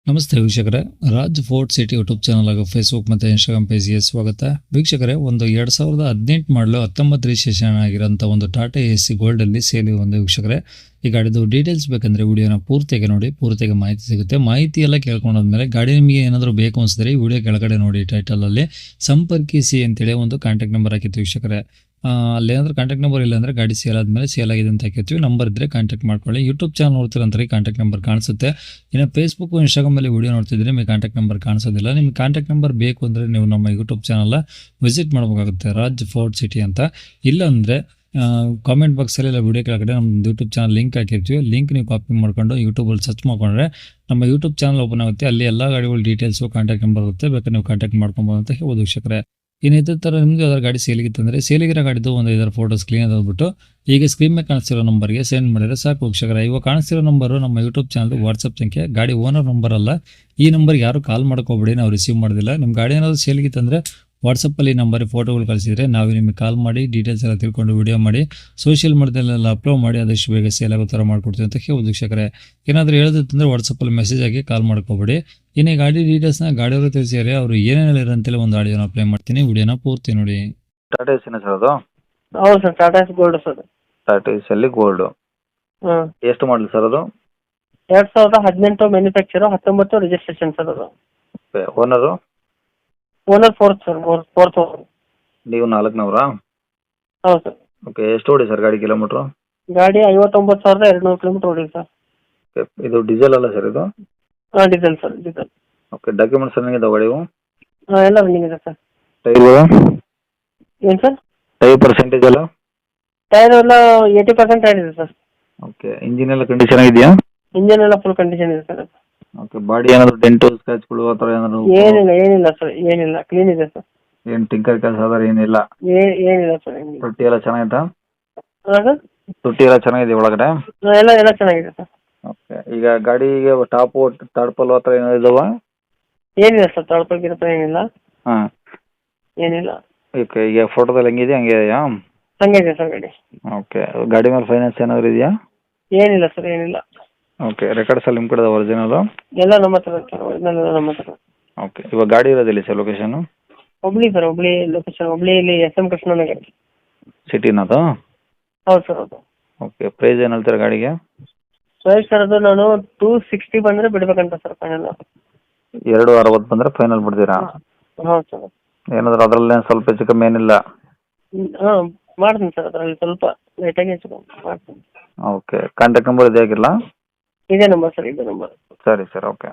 ನಮಸ್ತೆ ವೀಕ್ಷಕರೇ, Raj fort city YouTube channel ಹಾಗೂ ಫೇಸ್ಬುಕ್ ಮತ್ತು ಇನ್ಸ್ಟಾಗ್ರಾಮ್ ಪೇಜ್ಗೆ ಸ್ವಾಗತ. ವೀಕ್ಷಕರೇ, ಒಂದು 2018 ಮಾಡಲು 19 ರಿಜಿಸ್ಟ್ರೇಷನ್ ಆಗಿರೋಂಥ ಒಂದು ಟಾಟಾ AC ಗೋಲ್ಡಲ್ಲಿ ಸೇಲಿ ಒಂದು ವೀಕ್ಷಕರೇ. ಈ ಗಾಡಿದು ಡೀಟೇಲ್ಸ್ ಬೇಕಂದರೆ ವಿಡಿಯೋನ ಪೂರ್ತಿಯಾಗಿ ನೋಡಿ, ಪೂರ್ತಿಯಾಗಿ ಮಾಹಿತಿ ಸಿಗುತ್ತೆ. ಮಾಹಿತಿ ಎಲ್ಲ ಕೇಳ್ಕೊಂಡಾದ್ಮೇಲೆ ಗಾಡಿ ನಿಮಗೆ ಏನಾದರೂ ಬೇಕು ಅನಿಸಿದ್ರೆ ಈ ವಿಡಿಯೋ ಕೆಳಗಡೆ ನೋಡಿ, ಟೈಟಲಲ್ಲಿ ಸಂಪರ್ಕಿಸಿ ಅಂತೇಳಿ ಒಂದು ಕಾಂಟ್ಯಾಕ್ಟ್ ನಂಬರ್ ಹಾಕಿತ್ತು ವೀಕ್ಷಕರೇ. ಅಲ್ಲೇನಾದ್ರೂ ಕಾಂಟ್ಯಾಕ್ಟ್ ನಂಬರ್ ಇಲ್ಲ ಅಂದರೆ ಗಾಡಿ ಸೇಲ್ ಆದಮೇಲೆ ಸೇಲ್ ಆಗಿದೆ ಅಂತ ಹಾಕಿರ್ತೀವಿ. ನಂಬರ್ ಇದ್ದರೆ ಕಾಂಟ್ಯಾಕ್ಟ್ ಮಾಡ್ಕೊಳ್ಳಿ. ಯೂಟ್ಯೂಬ್ ಚಾನಲ್ ನೋಡ್ತೀರಂತಾರೆ ಕಾಂಟ್ಯಾಕ್ಟ್ ನಂಬರ್ ಕಾಣಿಸುತ್ತೆ. ಇನ್ನು ಫೇಸ್ಬುಕ್ ಇನ್ಸ್ಟಾಗ್ರಾಮಲ್ಲಿ ವಿಡಿಯೋ ನೋಡ್ತಿದ್ರೆ ನಿಮಗೆ ಕಾಂಟ್ಯಾಕ್ಟ್ ನಂಬರ್ ಕಾಣಿಸೋದಿಲ್ಲ. ನಿಮಗೆ ಕಾಂಟ್ಯಾಕ್ಟ್ ನಂಬರ್ ಬೇಕು ಅಂದರೆ ನೀವು ನಮ್ಮ ಯೂಟ್ಯೂಬ್ ಚಾನಲ್ ವಿಸಿಟ್ ಮಾಡಬೇಕಾಗುತ್ತೆ, ರಾಜ್ ಫೋರ್ಟ್ ಸಿಟಿ ಅಂತ. ಇಲ್ಲಾಂದರೆ ಕಾಮೆಂಟ್ ಬಾಕ್ಸಲ್ಲಿ ಇಲ್ಲ ವಿಡಿಯೋ ಕೆಳಗಡೆ ನಮ್ಮ ಯೂಟ್ಯೂಬ್ ಚಾನಲ್ ಲಿಂಕ್ ಹಾಕಿರ್ತೀವಿ. ಲಿಂಕ್ ನೀವು ಕಾಪಿ ಮಾಡ್ಕೊಂಡು ಯೂಟ್ಯೂಬಲ್ಲಿ ಸರ್ಚ್ ಮಾಡ್ಕೊಂಡ್ರೆ ನಮ್ಮ ಯೂಟ್ಯೂಬ್ ಚಾನಲ್ ಓಪನ್ ಆಗುತ್ತೆ. ಅಲ್ಲಿ ಎಲ್ಲ ಗಾಡಿಗಳ ಡೀಟೇಲ್ಸು, ಕಾಂಟ್ಯಾಕ್ಟ್ ನಂಬರ್ ಇರುತ್ತೆ. ಬೇಕಾದ್ರೆ ನೀವು ಕಾಂಟ್ಯಾಕ್ಟ್ ಮಾಡ್ಕೊಬೋದು ಅಂತ ಹೇಳ್ಬೋದು ವೀಕ್ಷಕರೇ. ಇನ್ನು ಇದೇ ಥರ ನಿಮ್ಮದು ಯಾವ್ದಾರು ಗಾಡಿ ಸೇಲಿಗಿತ್ತಂದರೆ ಸೇಲಿಗಿರೋ ಗಾಡಿದು ಒಂದು 5 ಫೋಟೋಸ್ ಕ್ಲೀನ್ ಆದ್ಬಿಟ್ಟು ಈಗ ಸ್ಕ್ರೀನ್ ಮೇಲೆ ಕಾಣಿಸ್ತಿರೋ ನಂಬರ್ಗೆ ಸೆಂಡ್ ಮಾಡಿದರೆ ಸಾಕು ವೀಕ್ಷಕರೇ. ಇವಾಗ ಕಾಣಿಸ್ತಿರೋ ನಂಬರು ನಮ್ಮ ಯೂಟ್ಯೂಬ್ ಚಾನಲ್ ವಾಟ್ಸಪ್ ಸಂಖ್ಯೆ, ಗಾಡಿ ಓನರ್ ನಂಬರ್ ಅಲ್ಲ. ಈ ನಂಬರ್ಗೆ ಯಾರು ಕಾಲ್ ಮಾಡ್ಕೋಬೇಡಿ, ನಾವು ರಿಸೀವ್ ಮಾಡೋದಿಲ್ಲ. ನಿಮ್ಮ ಗಾಡಿ ಏನಾದರೂ ಸೇಲಿಗಿತ್ತಂದರೆ ವಾಟ್ಸಪ್ಪಲ್ಲಿ ನಂಬರಿಗೆ ಫೋಟೋಗಳು ಕಳಿಸಿದರೆ ನಾವೇ ನಿಮಗೆ ಕಾಲ್ ಮಾಡಿ ಡೀಟೇಲ್ಸ್ ಎಲ್ಲ ತಿಳ್ಕೊಂಡು ವಿಡಿಯೋ ಮಾಡಿ ಸೋಷಿಯಲ್ ಮೀಡಿಯಾದಲ್ಲೆಲ್ಲ ಅಪ್ಲೋಡ್ ಮಾಡಿ ಆದಷ್ಟು ಬೇಗ ಸೇಲ್ ಆಗೋ ಥರ ಮಾಡ್ಕೊಡ್ತೀವಿ ಅಂತ ಹೇಳ್ಬೋದು ವೀಕ್ಷಕರೇ. ಏನಾದರೂ ಹೇಳೋದಿತ್ತಂದರೆ ವಾಟ್ಸಪ್ಪಲ್ಲಿ ಮೆಸೇಜ್ ಆಗಿ ಕಾಲ್ ಮಾಡ್ಕೋಬೇಡಿ. ಇನ್ನು ಗಾಡಿ ಡೀಟೇಲ್ಸ್ನ ಗಾಡಿಯವರು ತಿಳಿಸಿದರೆ ಅವರು ಏನೇನು ಹೇಳಿದ್ರು ಅಂತೇಳಿ ಒಂದು ಆಡಿಯೋನ ಅಪ್ಲೈ ಮಾಡ್ತೀನಿ, ವಿಡಿಯೋನ ಪೂರ್ತಿ ನೋಡಿ. ಟಾಟಾ ಎಸಿನ ಸರ್ ಅದು? ಹೌದು sir, Tata ace gold sir. Tata ಎಸಿಯಲ್ಲಿ ಗೋಲ್ಡು. ಹಾಂ, ಎಷ್ಟು ಮಾಡಲಿ ಸರ್ ಅದು? 2018 ಮ್ಯಾನುಫ್ಯಾಕ್ಚರು, 19 ರಿಜಿಸ್ಟ್ರೇಷನ್ ಸರ್ ಅದು. Owner? Owner fourth sir, fourth owner. ನೀವು 4ನವರಾ? ಹೌದು ಸರ್. ಓಕೆ, ಎಷ್ಟು ಓಡಿ ಸರ್ ಗಾಡಿ ಕಿಲೋಮೀಟ್ರು? ಗಾಡಿ 59,200 ಕಿಲೋಮೀಟರ್ ಓಡಿದೆ ಸರ್. ಇದು ಡೀಸೆಲ್ ಅಲ್ಲ ಸರ್ ಇದು? ಹಾಂ, diesel sir, diesel. Okay, documents ಏನಿದೆ ಗಾಡಿವು? ಹಾಂ, ಎಲ್ಲ ರನ್ನಿಂಗ್ ಇದೆ ಸರ್. ಟೈರು? ಏನು ಸರ್? ಟೈರ್ ಪರ್ಸೆಂಟೇಜ್ ಎಲ್ಲ? ಟೈರ್ ಎಲ್ಲ 80% ಟೈರ್ ಇದೆ ಸರ್. ಓಕೆ, ಇಂಜಿನ್ ಎಲ್ಲ ಕಂಡೀಷನ್ ಆಗಿದೆಯಾ? ಇಂಜನ್ ಎಲ್ಲ ಫುಲ್ ಕಂಡೀಷನ್ ಇದೆ ಸರ್. ಓಕೆ, ಬಾಡಿ ಏನಾದರೂ ಡೆಂಟು ಸ್ಕ್ರಾಚ್ಗಳು ಆ ಥರ ಏನಾದರೂ? ಏನಿಲ್ಲ ಸರ್, ಏನಿಲ್ಲ, ಕ್ಲೀನ್ ಇದೆ ಸರ್. ಏನು ಟಿಂಕರ್ ಕೆಲಸ ಅದರ ಏನಿಲ್ಲ? ಏನಿಲ್ಲ ಸರ್, ಏನಿಲ್ಲ. ತೊಟ್ಟಿ ಎಲ್ಲ ಚೆನ್ನಾಗಿತ್ತಾ? ಹಾಂ ಸರ್, ತೊಟ್ಟಿ ಎಲ್ಲ ಚೆನ್ನಾಗಿದೆ ಒಳಗಡೆ? ಎಲ್ಲ ಚೆನ್ನಾಗಿದೆ ಸರ್. ಓಕೆ, ಈಗ ಗಾಡಿಗೆ ಟಾಪು ತರ್ಪಲ್ ಆ ಥರ ಏನಾದ್ರು ಇದಾವ? ಏನಿಲ್ಲ ಸರ್, ತಳಪ ಗಿಡಪ ಏನಿಲ್ಲ. ಹಾಂ, ಏನಿಲ್ಲ. ಓಕೆ, ಈಗ ಫೋಟೋದಲ್ಲಿ ಹೆಂಗಿದೆ ಹಂಗೆ ಇದೆಯಾ? ಹಂಗೆ ಇದೆ ಸರ್ ಗಾಡಿ. ಓಕೆ, ಗಾಡಿ ಮೇಲೆ ಫೈನಾನ್ಸ್ ಏನಾದರೂ ಇದೆಯಾ? ಏನಿಲ್ಲ ಸರ್, ಏನಿಲ್ಲ. ಓಕೆ, ರೆಕಾರ್ಡ್ಸ್ ಎಲ್ಲ ನಿಮ್ಮ ಕಡೆ ಒರಿಜಿನಲು? ಎಲ್ಲ ನಮ್ಮ ಹತ್ರ ಸರ್, ಒರಿಜಿನಲ್ ಎಲ್ಲ ನಮ್ಮ ಹತ್ರ. ಓಕೆ, ಇವಾಗ ಗಾಡಿ ಇರೋದಿಲ್ಲ sir location? Hubli sir, Hubli location, ಹುಬ್ಳಿಯಲ್ಲಿ SM ಕೃಷ್ಣನಗರ. ಸಿಟಿನದು? ಹೌದು ಸರ್, ಹೌದು. ಓಕೆ, ಪ್ರೈಸ್ ಏನು ಹೇಳ್ತೀರಾ ಗಾಡಿಗೆ? ಪ್ರೈಸ್ ಸರ್ ಅದು ನಾನು 260 ಬಂದರೆ ಬಿಡ್ಬೇಕಂತ ಸರ್ ಫೈನಲ್. 260 ಬಂದರೆ ಫೈನಲ್ ಬಿಡ್ತೀರಾ? ಹೌದು ಸರ್. ಏನಾದರೂ ಅದರಲ್ಲೇ ಸ್ವಲ್ಪ ಹೆಚ್ಚು ಕಮ್ಮಿ ಏನಿಲ್ಲ? ಹಾಂ, ಮಾಡ್ತೀನಿ ಸರ್, ಅದರಲ್ಲಿ ಸ್ವಲ್ಪ ಲೈಟಾಗಿ ಹೆಚ್ಚು ಕಮ್ಮಿ ಮಾಡ್ತೀನಿ. ಓಕೆ, ಕಾಂಟ್ಯಾಕ್ಟ್ ನಂಬರ್ ಇದೆ ಆಗಿಲ್ಲ? ಇದೇ ನಂಬರ್ ಸರ್, ಇದೇ ನಂಬರ್. ಸರಿ ಸರ್, ಓಕೆ.